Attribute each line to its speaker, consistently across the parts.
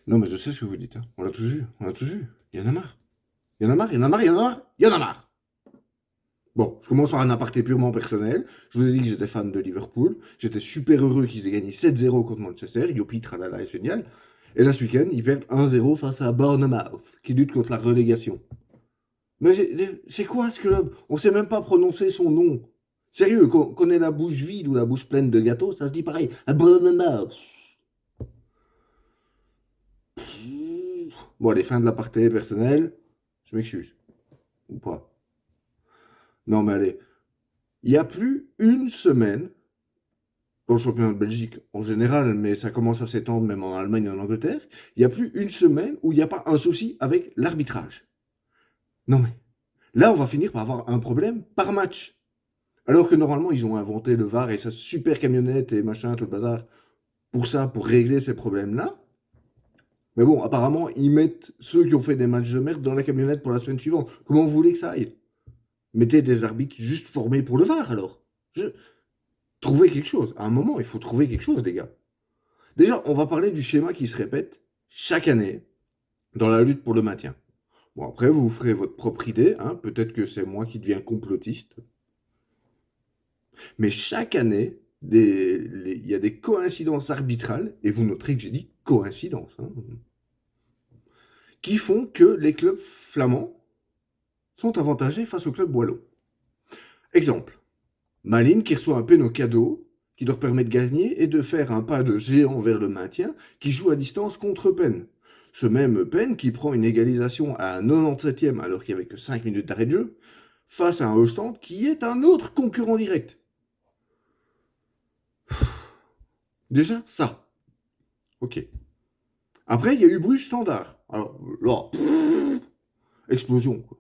Speaker 1: Non, mais je sais ce que vous dites, hein. On l'a tous vu, on l'a tous vu. Il y en a marre. Il y en a marre, il y en a marre, il y en a marre, il y en a marre. Bon, je commence par un aparté purement personnel. Je vous ai dit que j'étais fan de Liverpool. J'étais super heureux qu'ils aient gagné 7-0 contre Manchester. Youpi, tralala, est génial. Et là, ce week-end, ils perdent 1-0 face à Bournemouth, qui lutte contre la relégation. Mais c'est quoi ce club? On sait même pas prononcer son nom. Sérieux, qu'on ait la bouche vide ou la bouche pleine de gâteaux, ça se dit pareil. Bournemouth. Bon, les fins de l'aparté personnel, je m'excuse. Ou pas. Non, mais allez. Il y a plus une semaine, dans le championnat de Belgique en général, mais ça commence à s'étendre même en Allemagne et en Angleterre, il n'y a plus une semaine où il n'y a pas un souci avec l'arbitrage. Non mais, là on va finir par avoir un problème par match. Alors que normalement ils ont inventé le VAR et sa super camionnette et machin, tout le bazar, pour ça, pour régler ces problèmes-là. Mais bon, apparemment, ils mettent ceux qui ont fait des matchs de merde dans la camionnette pour la semaine suivante. Comment vous voulez que ça aille? Mettez des arbitres juste formés pour le VAR alors. Je... Trouvez quelque chose. À un moment, il faut trouver quelque chose, les gars. Déjà, on va parler du schéma qui se répète chaque année dans la lutte pour le maintien. Bon, après, vous ferez votre propre idée, hein. Peut-être que c'est moi qui deviens complotiste. Mais chaque année, il y a des coïncidences arbitrales, et vous noterez que j'ai dit coïncidence, hein, qui font que les clubs flamands sont avantagés face aux clubs wallons. Exemple, Malines qui reçoit un péno cadeau qui leur permet de gagner et de faire un pas de géant vers le maintien, qui joue à distance contre Penn. Ce même Penn qui prend une égalisation à un 97e alors qu'il n'y avait que 5 minutes d'arrêt de jeu, face à un Ostende qui est un autre concurrent direct. Déjà, ça. Ok. Après, il y a eu Bruges Standard. Alors là, explosion, quoi.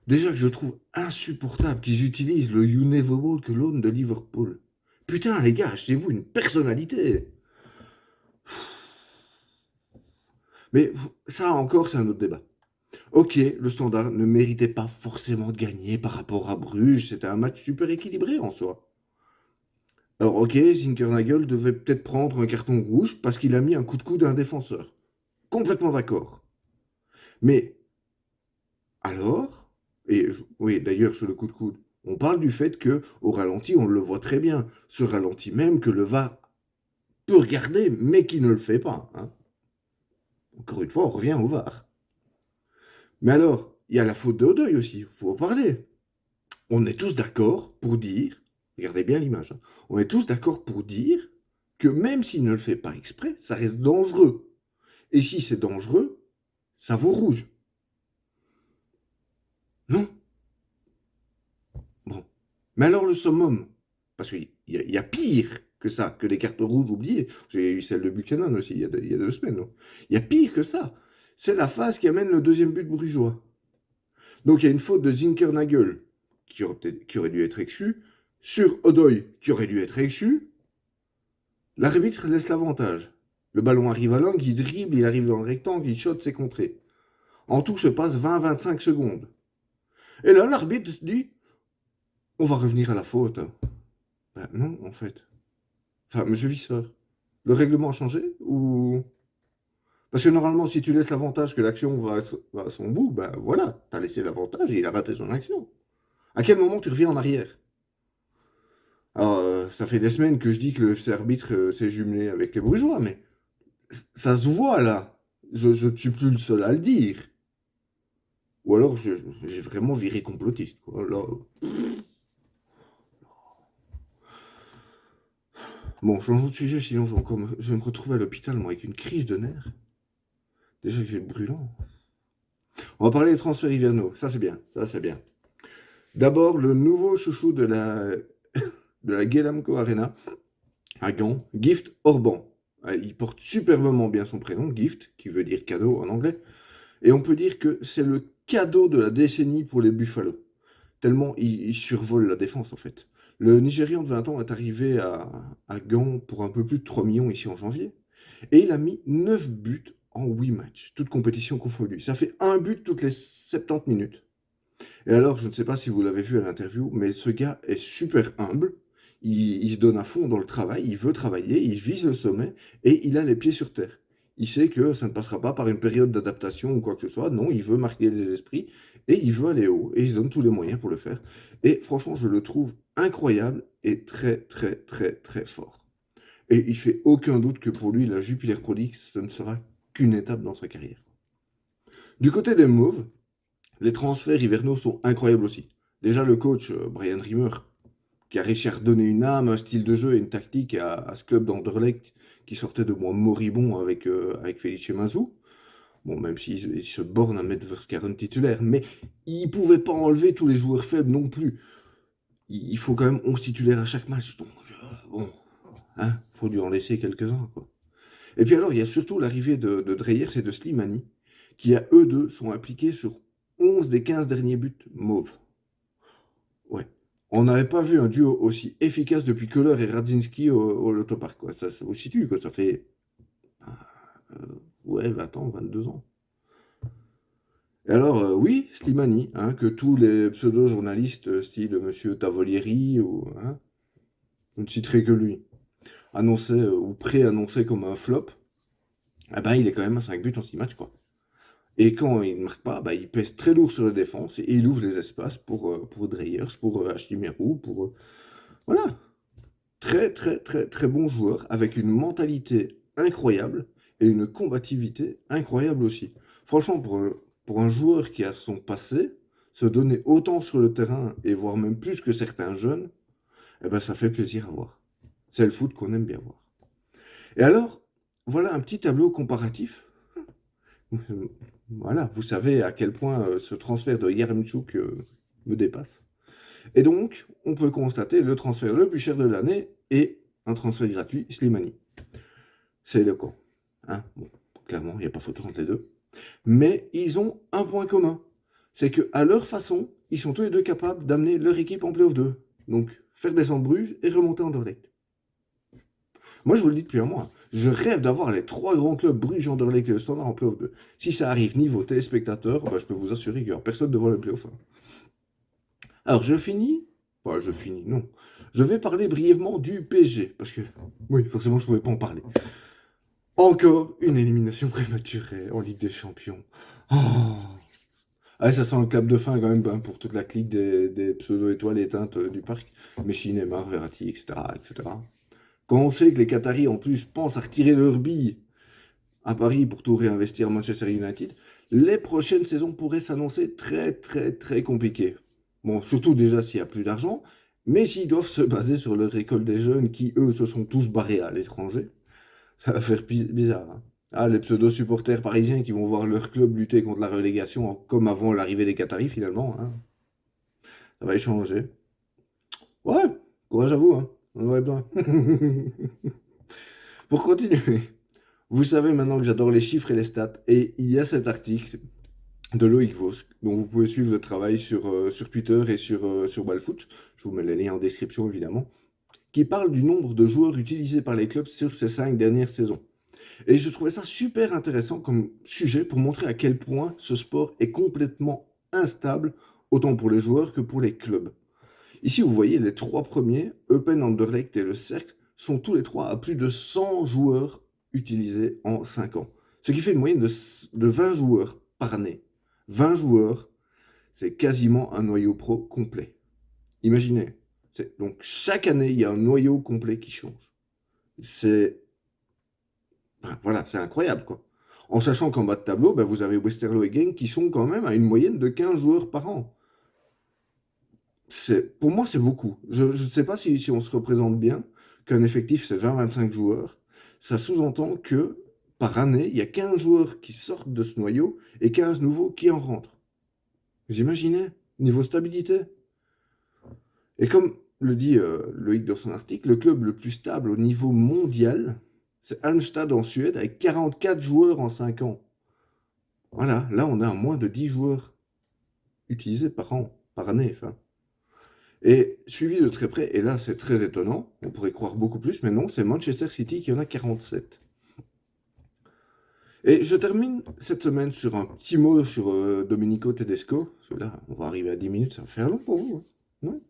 Speaker 1: Déjà que je trouve insupportable qu'ils utilisent le You Never Walk Alone de Liverpool. Putain, les gars, achetez-vous une personnalité. Mais ça encore, c'est un autre débat. Ok, le Standard ne méritait pas forcément de gagner par rapport à Bruges. C'était un match super équilibré en soi. Alors ok, Zinkernagel devait peut-être prendre un carton rouge parce qu'il a mis un coup de coude à un défenseur. Complètement d'accord. Mais alors, oui, d'ailleurs, sur le coup de coude, on parle du fait que au ralenti, on le voit très bien. Ce ralenti même que le VAR peut regarder, mais qui ne le fait pas, hein. Encore une fois, on revient au VAR. Mais alors, il y a la faute de Odoi aussi, il faut en parler. On est tous d'accord pour dire, regardez bien l'image, hein, on est tous d'accord pour dire que même s'il ne le fait pas exprès, ça reste dangereux. Et si c'est dangereux, ça vaut rouge. Non? Bon. Mais alors le summum, parce qu'il y a pire que ça, que des cartes rouges oubliées. J'ai eu celle de Buchanan aussi il y a 2 semaines. Non. Il y a pire que ça. C'est la phase qui amène le deuxième but brugeois. Donc il y a une faute de Zinkernagel qui aurait dû être exclu, sur Odoi qui aurait dû être exclu. L'arbitre laisse l'avantage. Le ballon arrive à l'angle, il dribble, il arrive dans le rectangle, il shot, c'est contré. En tout se passe 20-25 secondes. Et là, l'arbitre dit on va revenir à la faute. Ben non, en fait. Enfin, monsieur Visseur, le règlement a changé ou... Parce que normalement, si tu laisses l'avantage que l'action va à son bout, ben voilà, t'as laissé l'avantage et il a raté son action. À quel moment tu reviens en arrière? Alors, ça fait des semaines que je dis que le FC arbitre s'est jumelé avec les Brugeois, mais ça se voit là. Je ne suis plus le seul à le dire. Ou alors j'ai vraiment viré complotiste, quoi. Là, bon, changeons de sujet, sinon je vais me retrouver à l'hôpital, moi, avec une crise de nerfs. Déjà que j'ai le brûlant. On va parler des transferts hivernaux. Ça, c'est bien. Ça, c'est bien. D'abord, le nouveau chouchou de la Guelamco Arena à Gand, Gift Orban. Il porte superbement bien son prénom, Gift, qui veut dire cadeau en anglais. Et on peut dire que c'est le cadeau de la décennie pour les Buffalo. Tellement il survole la défense, en fait. Le Nigérian de 20 ans est arrivé à Gand pour un peu plus de 3 millions ici en janvier. Et il a mis 9 buts en 8 matchs, toutes compétitions confondues. Ça fait un but toutes les 70 minutes. Et alors, je ne sais pas si vous l'avez vu à l'interview, mais ce gars est super humble. Il se donne à fond dans le travail, il veut travailler, il vise le sommet et il a les pieds sur terre. Il sait que ça ne passera pas par une période d'adaptation ou quoi que ce soit. Non, il veut marquer les esprits et il veut aller haut. Et il se donne tous les moyens pour le faire. Et franchement, je le trouve incroyable et très, très, très, très fort. Et il fait aucun doute que pour lui, la Jupiler Pro League, ce ne sera qu'une étape dans sa carrière. Du côté des Mauves, les transferts hivernaux sont incroyables aussi. Déjà, le coach, Brian Rimmer, qui a réussi à redonner une âme, un style de jeu et une tactique à ce club d'Anderlecht qui sortait de moins moribond avec Felice Mazou. Bon, même s'il se borne à mettre Verskaren titulaire, mais il ne pouvait pas enlever tous les joueurs faibles non plus. Il faut quand même 11 titulaires à chaque match. Donc, bon, hein, faut lui en laisser quelques-uns, quoi. Et puis alors, il y a surtout l'arrivée de Dreyers et de Slimani, qui à eux deux sont impliqués sur 11 des 15 derniers buts mauves. Ouais. On n'avait pas vu un duo aussi efficace depuis Köhler et Radzinski au Lotto Park, quoi. Ça vous situe, quoi. Ça fait ouais, 20 ans, 22 ans. Et alors, oui, Slimani, hein, que tous les pseudo-journalistes style Monsieur Tavolieri, hein, je ne citerai que lui, annonçaient ou pré-annonçaient comme un flop, eh ben, il est quand même à 5 buts en 6 matchs, quoi. Et quand il ne marque pas, bah, il pèse très lourd sur la défense et il ouvre les espaces pour Dreyers, pour Hachimérou, voilà. Très, très, très, très bon joueur avec une mentalité incroyable et une combativité incroyable aussi. Franchement, pour un joueur qui a son passé, se donner autant sur le terrain et voire même plus que certains jeunes, eh ben, ça fait plaisir à voir. C'est le foot qu'on aime bien voir. Et alors, voilà un petit tableau comparatif. Voilà, vous savez à quel point ce transfert de Yaremchuk me dépasse. Et donc, on peut constater le transfert le plus cher de l'année et un transfert gratuit, Slimani. C'est le camp. Hein, bon, clairement, il n'y a pas photo entre les deux. Mais ils ont un point commun. C'est qu'à leur façon, ils sont tous les deux capables d'amener leur équipe en Play-off 2. Donc, faire descendre Bruges et remonter en Anderlecht. Moi, je vous le dis depuis un mois. Je rêve d'avoir les 3 grands clubs, Bruges, Anderlecht et le Standard en Play-off 2. Si ça arrive niveau téléspectateur, bah, je peux vous assurer qu'il n'y aura personne devant le Play-off 1. Alors, je finis. Enfin, je finis, non. Je vais parler brièvement du PSG. Parce que, oui, forcément, je ne pouvais pas en parler. Encore une élimination prématurée en Ligue des Champions. Oh. Ah, ça sent le clap de fin quand même hein, pour toute la clique des pseudo-étoiles éteintes du parc. Messi, Neymar, Verratti, etc., etc. Quand on sait que les Qataris, en plus, pensent à retirer leur bille à Paris pour tout réinvestir à Manchester United, les prochaines saisons pourraient s'annoncer très, très, très compliquées. Bon, surtout déjà s'il n'y a plus d'argent, mais s'ils doivent se baser sur leur école des jeunes qui, eux, se sont tous barrés à l'étranger, ça va faire bizarre. Hein. Ah, les pseudo-supporters parisiens qui vont voir leur club lutter contre la relégation comme avant l'arrivée des Qataris, finalement. Hein. Ça va échanger. Ouais, courage à vous, hein. On en aurait besoin. Pour continuer, vous savez maintenant que j'adore les chiffres et les stats, et il y a cet article de Loïc Vosque, dont vous pouvez suivre le travail sur Twitter et sur Ballfoot. Je vous mets les liens en description, évidemment, qui parle du nombre de joueurs utilisés par les clubs sur ces 5 dernières saisons. Et je trouvais ça super intéressant comme sujet pour montrer à quel point ce sport est complètement instable, autant pour les joueurs que pour les clubs. Ici, vous voyez, les 3 premiers, Eupen, Anderlecht et le Cercle, sont tous les 3 à plus de 100 joueurs utilisés en 5 ans. Ce qui fait une moyenne de 20 joueurs par année. 20 joueurs, c'est quasiment un noyau pro complet. Imaginez. Donc chaque année, il y a un noyau complet qui change. C'est voilà, c'est incroyable, quoi. En sachant qu'en bas de tableau, ben, vous avez Westerlo et Genk qui sont quand même à une moyenne de 15 joueurs par an. Pour moi, c'est beaucoup. Je ne sais pas si on se représente bien qu'un effectif, c'est 20-25 joueurs. Ça sous-entend que par année, il y a 15 joueurs qui sortent de ce noyau et 15 nouveaux qui en rentrent. Vous imaginez? Niveau stabilité? Et comme le dit Loïc dans son article, le club le plus stable au niveau mondial, c'est Halmstad en Suède avec 44 joueurs en 5 ans. Voilà, là on a moins de 10 joueurs utilisés par an, par année. Enfin. Et suivi de très près, et là c'est très étonnant, on pourrait croire beaucoup plus, mais non, c'est Manchester City qui en a 47. Et je termine cette semaine sur un petit mot sur Domenico Tedesco, parce que là on va arriver à 10 minutes, ça va faire long pour vous, hein, non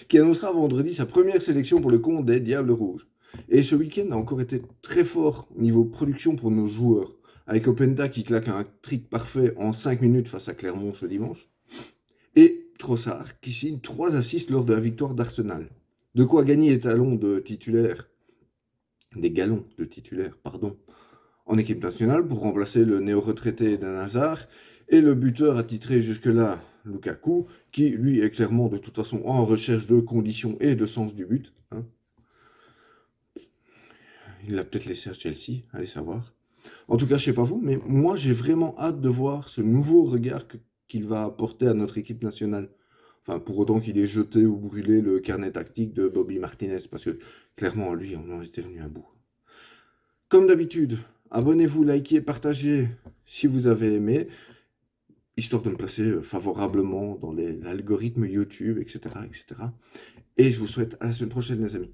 Speaker 1: qui annoncera vendredi sa première sélection pour le compte des Diables Rouges. Et ce week-end a encore été très fort au niveau production pour nos joueurs, avec Openda qui claque un trick parfait en 5 minutes face à Clermont ce dimanche, et Trossard qui signe 3 assists lors de la victoire d'Arsenal. De quoi gagner les talons de titulaire, des galons de titulaire, pardon, en équipe nationale pour remplacer le néo-retraité Eden Hazard et le buteur attitré jusque-là, Lukaku, qui lui est clairement de toute façon en recherche de conditions et de sens du but. Hein. Il l'a peut-être laissé à Chelsea, allez savoir. En tout cas, je sais pas vous, mais moi j'ai vraiment hâte de voir ce nouveau regard qu'il va apporter à notre équipe nationale. Enfin, pour autant qu'il ait jeté ou brûlé le carnet tactique de Bobby Martinez, parce que clairement, lui, on en était venu à bout. Comme d'habitude, abonnez-vous, likez, partagez si vous avez aimé, histoire de me placer favorablement dans l'algorithme YouTube, etc., etc. Et je vous souhaite à la semaine prochaine, les amis.